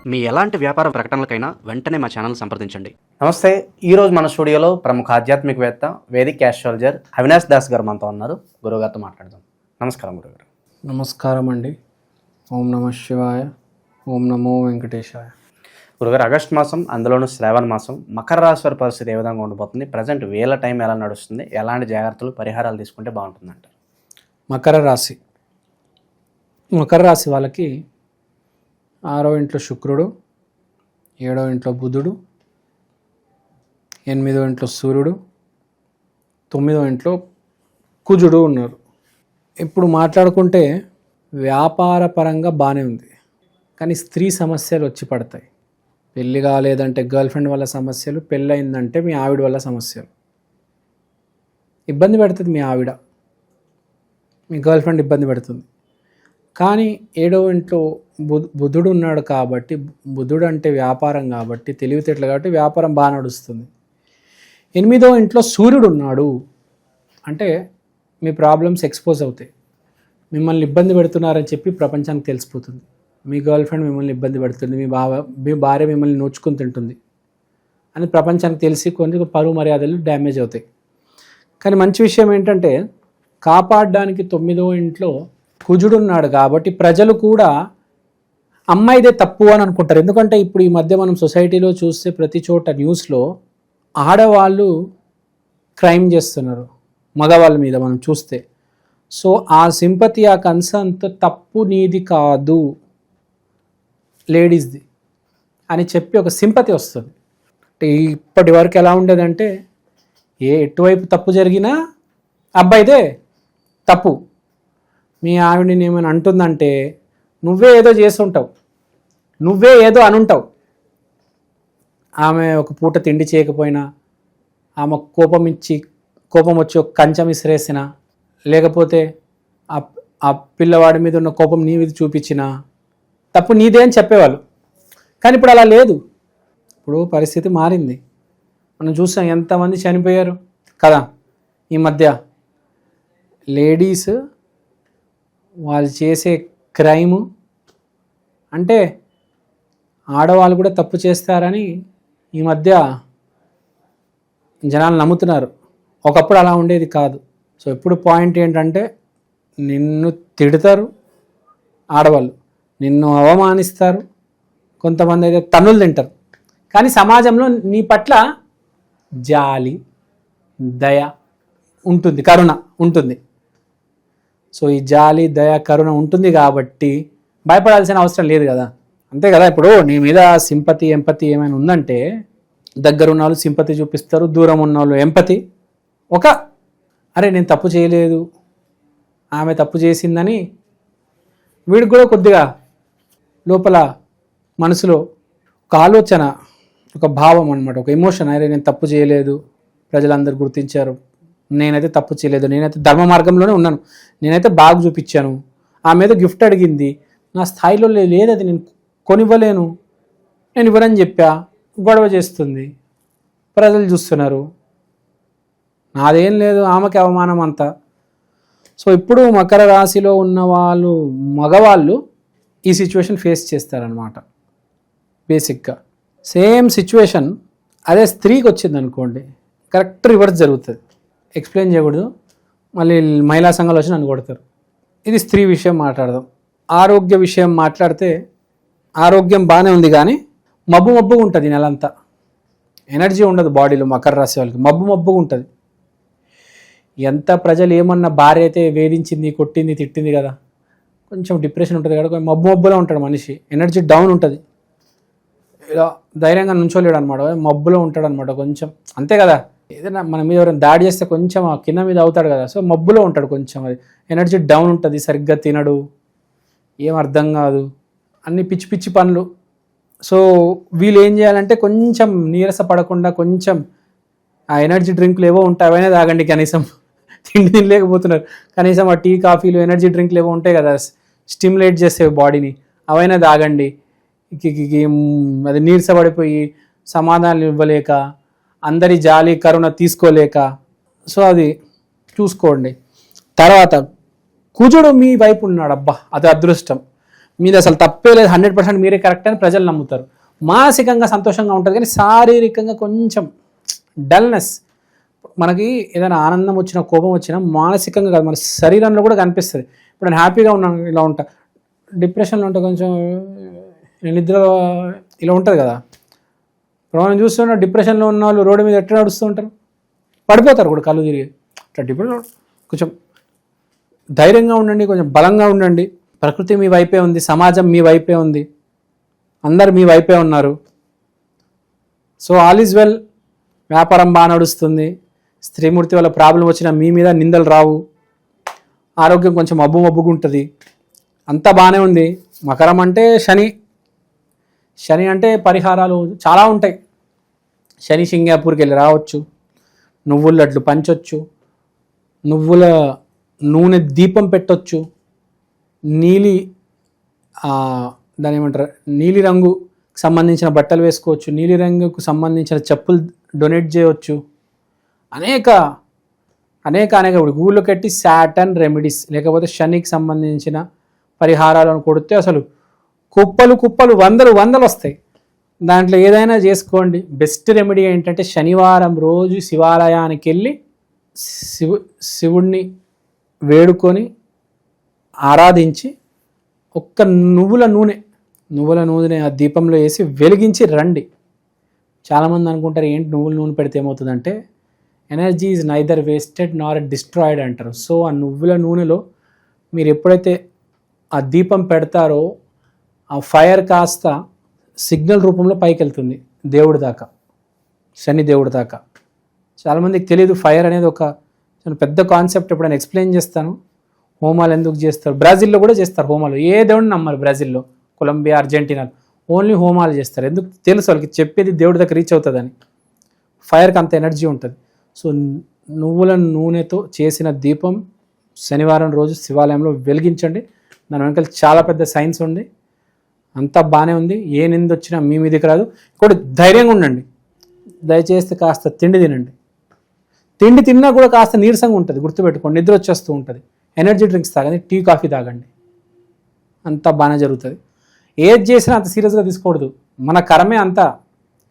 మీ ఎలాంటి వ్యాపార ప్రకటనలకైనా వెంటనే మా ఛానల్ సంప్రదించండి. నమస్తే. ఈరోజు మన స్టూడియోలో ప్రముఖ ఆధ్యాత్మికవేత్త వేదిక్ ఆస్ట్రాలజర్ అవినాష్ దాస్ గారు మనతో ఉన్నారు. గురుగారితో మాట్లాడదాం. నమస్కారం గురుగారు. నమస్కారం అండి. ఓం నమ శివాయ. ఓం నమో వెంకటేశాయ. గురుగారు, ఆగస్టు మాసం, అందులోనూ శ్రావణ మాసం, మకర రాశి వారి పరిస్థితి ఏ విధంగా ఉండబోతుంది? ప్రజెంట్ వేళ టైం ఎలా నడుస్తుంది? ఎలాంటి జాగ్రత్తలు, పరిహారాలు తీసుకుంటే బాగుంటుందంటారు? మకర రాశి వాళ్ళకి 6వ ఇంట్లో శుక్రుడు, 7వ ఇంట్లో బుధుడు, 8వ ఇంట్లో సూర్యుడు, 9వ ఇంట్లో కుజుడు ఉన్నారు. ఇప్పుడు మాట్లాడుకుంటే వ్యాపార పరంగా బాగానే ఉంది, కానీ స్త్రీ సమస్యలు వచ్చి పడతాయి. పెళ్ళి కాలేదంటే గర్ల్ ఫ్రెండ్ వల్ల సమస్యలు, పెళ్ళయిందంటే మీ ఆవిడ వల్ల సమస్యలు. ఇబ్బంది పెడుతుంది మీ ఆవిడ, మీ గర్ల్ ఫ్రెండ్ ఇబ్బంది పెడుతుంది. కానీ 7వ ఇంట్లో బుధుడు ఉన్నాడు కాబట్టి, బుధుడు అంటే వ్యాపారం కాబట్టి, తెలివితేటలు కాబట్టి వ్యాపారం బాగా నడుస్తుంది. 8వ ఇంట్లో సూర్యుడు ఉన్నాడు అంటే మీ ప్రాబ్లమ్స్ ఎక్స్పోజ్ అవుతాయి. మిమ్మల్ని ఇబ్బంది పెడుతున్నారని చెప్పి ప్రపంచానికి తెలిసిపోతుంది. మీ గర్ల్ ఫ్రెండ్ మిమ్మల్ని ఇబ్బంది పెడుతుంది, మీ భార్య మిమ్మల్ని నోచుకుని తింటుంది అని ప్రపంచానికి తెలిసి కొంచెం పరువు మర్యాదలు డ్యామేజ్ అవుతాయి. కానీ మంచి విషయం ఏంటంటే, కాపాడడానికి 9వ ఇంట్లో కుజుడు ఉన్నాడు కాబట్టి ప్రజలు కూడా అమ్మాయిదే తప్పు అని అనుకుంటారు. ఎందుకంటే ఇప్పుడు ఈ మధ్య మనం సొసైటీలో చూస్తే ప్రతి చోట న్యూస్లో ఆడవాళ్ళు క్రైమ్ చేస్తున్నారు మగవాళ్ళ మీద మనం చూస్తే. సో ఆ సింపతి, ఆ కన్సర్న్తో తప్పు నీది కాదు, లేడీస్ది అని చెప్పి ఒక సింపతి వస్తుంది. ఇప్పటి వరకు ఎలా ఉండేదంటే, ఎటువైపు తప్పు జరిగినా అబ్బాయిదే తప్పు. మీ ఆవిడని ఏమైనా అంటుందంటే నువ్వే ఏదో చేస్తుంటావు, నువ్వే ఏదో అనుంటావు. ఆమె ఒక పూట తిండి చేయకపోయినా, ఆమె కోపం వచ్చి ఒక కంచం విసిరేసినా, లేకపోతే ఆ పిల్లవాడి మీద ఉన్న కోపం నీ మీద చూపించినా తప్పు నీదే అని చెప్పేవాళ్ళు. కానీ ఇప్పుడు అలా లేదు. ఇప్పుడు పరిస్థితి మారింది. మనం చూసాం ఎంతమంది చనిపోయారు కదా ఈ మధ్య. లేడీస్ వాళ్ళు చేసే క్రైము అంటే ఆడవాళ్ళు కూడా తప్పు చేస్తారని ఈ మధ్య జనాలు నమ్ముతున్నారు. ఒకప్పుడు అలా ఉండేది కాదు. సో ఇప్పుడు పాయింట్ ఏంటంటే, నిన్ను తిడతారు ఆడవాళ్ళు, నిన్ను అవమానిస్తారు, కొంతమంది అయితే తన్నులు తింటారు. కానీ సమాజంలో నీ పట్ల జాలి, దయ ఉంటుంది, కరుణ ఉంటుంది. సో ఈ జాలి, దయ, కరుణ ఉంటుంది కాబట్టి భయపడాల్సిన అవసరం లేదు కదా. అంతే కదా. ఇప్పుడు నీ మీద సింపతి, ఎంపతి ఏమైనా ఉందంటే, దగ్గర ఉన్న వాళ్ళు సింపతి చూపిస్తారు, దూరం ఉన్న వాళ్ళు ఎంపతి. అరే నేను తప్పు చేయలేదు, ఆమె తప్పు చేసిందని వీడికి కూడా కొద్దిగా లోపల మనసులో ఒక ఆలోచన, ఒక భావం అన్నమాట, ఒక ఎమోషన్. అరే నేను తప్పు చేయలేదు, ప్రజలందరూ గుర్తించారు, నేనైతే తప్పు చేయలేదు, నేనైతే ధర్మ మార్గంలోనే ఉన్నాను, నేనైతే బాగా చూపించాను, ఆమె ఏదో గిఫ్ట్ అడిగింది, నా స్థాయిలో లేదు, అది నేను కొనివ్వలేను, నేను ఇవ్వనని చెప్పా, గొడవ చేస్తుంది, ప్రజలు చూస్తున్నారు, నాదేం లేదు, ఆమెకి అవమానం అంతా. సో ఇప్పుడు మకర రాశిలో ఉన్న వాళ్ళు, మగవాళ్ళు ఈ సిచ్యువేషన్ ఫేస్ చేస్తారనమాట. బేసిక్గా సేమ్ సిచ్యువేషన్ అదే స్త్రీకి వచ్చింది అనుకోండి, కరెక్ట్ రివర్స్ జరుగుతుంది. ఎక్స్ప్లెయిన్ చేయకూడదు, మళ్ళీ మహిళా సంఘాలు వచ్చి నన్ను కొడతారు. ఇది స్త్రీ విషయం మాట్లాడదాం. ఆరోగ్య విషయం మాట్లాడితే, ఆరోగ్యం బాగానే ఉంది కానీ మబ్బుగా ఉంటుంది నెలంతా. ఎనర్జీ ఉండదు బాడీలో. మకర రాశి వాళ్ళకి మబ్బుగా ఉంటుంది. ఎంత ప్రజలు ఏమన్నా, భార్య అయితే వేధించింది, కొట్టింది, తిట్టింది కదా, కొంచెం డిప్రెషన్ ఉంటుంది కదా, మబ్బులో ఉంటాడు మనిషి, ఎనర్జీ డౌన్ ఉంటుంది, ఇలా ధైర్యంగా నుంచోలేడు అనమాట, మబ్బులో ఉంటాడు అనమాట కొంచెం. అంతే కదా, ఏదైనా మన మీద ఎవరైనా దాడి చేస్తే కొంచెం కింద మీద అవుతాడు కదా, సో మబ్బులో ఉంటాడు కొంచెం, అది ఎనర్జీ డౌన్ ఉంటుంది, సరిగ్గా తినడు, ఏం అర్థం కాదు, అన్ని పిచ్చి పిచ్చి పనులు. సో వీళ్ళు ఏం చేయాలంటే, కొంచెం నీరస పడకుండా కొంచెం ఆ ఎనర్జీ డ్రింక్లు ఏవో ఉంటాయి అవైనా తాగండి. కనీసం తిండి తినలేకపోతున్నారు, కనీసం ఆ టీ, కాఫీలు, ఎనర్జీ డ్రింక్లు ఏవో ఉంటాయి కదా స్టిమ్యులేట్ చేసేవి బాడీని, అవైనా తాగండి. అది నీరసపడిపోయి సమాధానాలు ఇవ్వలేక, అందరి జాలి, కరుణ తీసుకోలేక, సో అది చూసుకోండి. తర్వాత కుజుడు మీ వైపు ఉన్నాడు, అబ్బా అది అదృష్టం. మీది అసలు తప్పే లేదు, 100% మీరే కరెక్ట్ అని ప్రజలు నమ్ముతారు. మానసికంగా సంతోషంగా ఉంటుంది, కానీ శారీరకంగా కొంచెం డల్నెస్. మనకి ఏదైనా ఆనందం వచ్చినా కోపం వచ్చినా మానసికంగా కాదు, మన శరీరంలో కూడా కనిపిస్తుంది. ఇప్పుడు నేను హ్యాపీగా ఉన్నాను, ఇలా ఉంటా. డిప్రెషన్లో ఉంటే కొంచెం నిద్ర ఇలా ఉంటుంది కదా. ఇప్పుడు మనం చూస్తున్నా డిప్రెషన్లో ఉన్న వాళ్ళు రోడ్డు మీద ఎట్లా నడుస్తూ ఉంటారు, పడిపోతారు కూడా కళ్ళు తిరిగి. అట్లా డిప్రెషన్ కొంచెం ధైర్యంగా ఉండండి, కొంచెం బలంగా ఉండండి. ప్రకృతి మీ వైపే ఉంది, సమాజం మీ వైపే ఉంది, అందరు మీ వైపే ఉన్నారు. So all is well. వ్యాపారం బాగా నడుస్తుంది. స్త్రీమూర్తి వల్ల ప్రాబ్లం వచ్చినా మీ మీద నిందలు రావు. ఆరోగ్యం కొంచెం మబ్బుగుంటుంది, అంతా బాగానే ఉంది. మకరం అంటే శని. శని అంటే పరిహారాలు చాలా ఉంటాయి. శని సింగాపూర్కి వెళ్ళి రావచ్చు, నువ్వుల లడ్లు పంచొచ్చు, నువ్వుల నూనె దీపం పెట్టొచ్చు, దాని ఏమంటారు, నీలి రంగుకు సంబంధించిన బట్టలు వేసుకోవచ్చు, నీలి రంగుకు సంబంధించిన చెప్పులు డొనేట్ చేయవచ్చు. అనేక ఇప్పుడు గూగుల్లో కట్టి సాటర్న్ రెమెడీస్ లేకపోతే శనికి సంబంధించిన పరిహారాలను కొడితే అసలు కుప్పలు వందలు వస్తాయి. దాంట్లో ఏదైనా చేసుకోండి. బెస్ట్ రెమెడీ ఏంటంటే శనివారం రోజు శివాలయానికి వెళ్ళి శివుణ్ణి వేడుకొని ఆరాధించి ఒక్క నువ్వుల నూనె ఆ దీపంలో వేసి వెలిగించి రండి. చాలామంది అనుకుంటారు ఏంటి నువ్వుల నూనె పెడితే ఏమవుతుందంటే energy is neither wasted Nar destroyed అంటారు. సో ఆ నువ్వుల నూనెలో మీరు ఎప్పుడైతే ఆ దీపం పెడతారో ఆ ఫైర్ కాస్త సిగ్నల్ రూపంలో పైకి వెళ్తుంది దేవుడి దాకా, శని దేవుడి దాకా. చాలామందికి తెలియదు ఫైర్ అనేది ఒక పెద్ద కాన్సెప్ట్. ఎప్పుడైనా ఎక్స్ప్లెయిన్ చేస్తాను. హోమాలు ఎందుకు చేస్తారు, బ్రెజిల్లో కూడా చేస్తారు హోమాలు. ఏ దేవుడిని నమ్మరు బ్రెజిల్లో, కొలంబియా, అర్జెంటీనాలో ఓన్లీ హోమాలు చేస్తారు. ఎందుకు తెలుసు వాళ్ళకి, చెప్పేది దేవుడి దగ్గర రీచ్ అవుతుందని. ఫైర్కి అంత ఎనర్జీ ఉంటుంది. సో నువ్వుల నూనెతో చేసిన దీపం శనివారం రోజు శివాలయంలో వెలిగించండి. దాని వెనకాల చాలా పెద్ద సైన్స్ ఉంది. అంతా బాగానే ఉంది. ఏ నింద వచ్చినా మీ మీదకి రాదు. ఇంకోటి ధైర్యంగా ఉండండి. దయచేసి కాస్త తిండి తినండి. తిండి తిన్నా కూడా కాస్త నీరసంగా ఉంటుంది, గుర్తుపెట్టుకోండి. నిద్ర వచ్చేస్తూ ఉంటుంది. ఎనర్జీ డ్రింక్స్ తాగండి, టీ కాఫీ తాగండి, అంతా బాగానే జరుగుతుంది. ఏది చేసినా అంత సీరియస్గా తీసుకోకూడదు. మన కర్మే అంతా.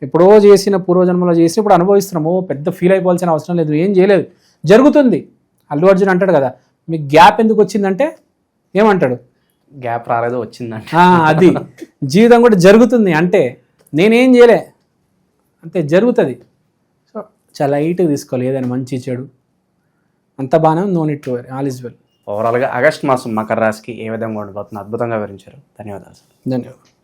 ఎప్పుడో చేసిన పూర్వజన్మలో చేసి ఇప్పుడు అనుభవిస్తున్నాము. పెద్ద ఫీల్ అయిపోవాల్సిన అవసరం లేదు. ఏం చేయలేదు, జరుగుతుంది. అల్లు అర్జున్ అంటాడు కదా, మీకు గ్యాప్ ఎందుకు వచ్చిందంటే ఏమంటాడు, గ్యాప్ రాలేదు వచ్చిందంటే. అది జీవితం కూడా జరుగుతుంది అంటే నేనేం చేయలే, అంతే జరుగుతుంది. సో చాలా లైట్గా తీసుకోవాలి ఏదైనా మంచి చెడు, అంత బాగానే ఉంది. No need to worry, all is well. ఓవరాల్గా ఆగస్ట్ మాసం మకర రాశికి ఏ విధంగా ఉండబోతుంది అద్భుతంగా వివరించారు. ధన్యవాదాలు. ధన్యవాదాలు.